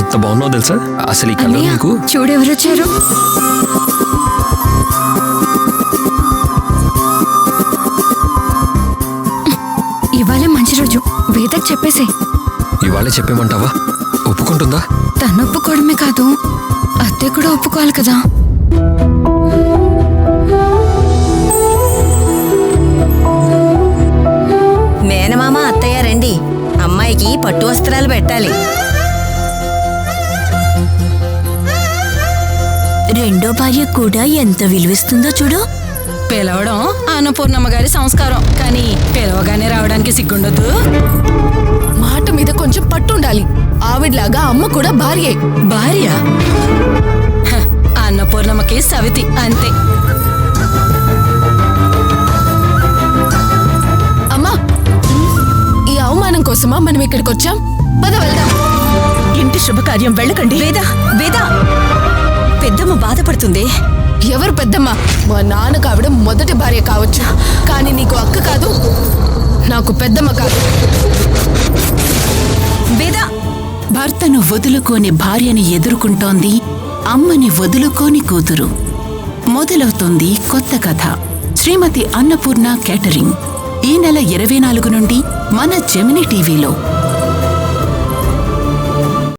ఎంత బాగున్నావు తెలుసా? అసలు ఈ కలర్ అన్నయ్య, నీకు చూడెవరొచ్చారు. ఇవాళ మంచి రోజు, వేదకు చెప్పేసే. ఇవాళే చెప్పేమంటావా? ఒప్పుకుంటుందా? తను ఒప్పుకోవడమే కాదు, అత్తయ్య కూడా ఒప్పుకోవాలి కదా. మేనమామ అత్తయ్య రండి, అమ్మాయికి పట్టు వస్త్రాలు పెట్టాలి. రెండో భార్య కూడా ఎంత విలువిస్తుందో చూడు. పిలవడం అన్నపూర్ణమ్మ గారి సంస్కారం, కానీ పిలవగానే రావడానికి సిగ్గుండొద్దు. మాట మీద కొంచెం పట్టుండాలి. ఆవిడ్లాగా అమ్మ కూడా భార్యే. భార్య అన్నపూర్ణమ్మకి సవితి అంతే. అమ్మా, ఈ అవమానం కోసమా మనం ఇక్కడికి వచ్చాం? పద వెళ్దాం. ఇంటి శుభకార్యం వెళ్ళకండి. వేద వేద, పెద్దమ్మ బాధపడుతుంది. ఎవరు పెద్దమ్మ? మా నాన్నకు ఆవిడ మొదటి భార్య కావచ్చు, కానీ నీకు అక్క కాదు, నాకు పెద్దమ్మ కాదు. వేద, భర్తను వదులుకోని భార్యని ఎదుర్కొంటోంది అమ్మని వదులుకోని కూతురు. మొదలవుతోంది కొత్త కథ. శ్రీమతి అన్నపూర్ణ కేటరింగ్ ఈ నెల 24 నుండి మన జెమినీ టీవీలో.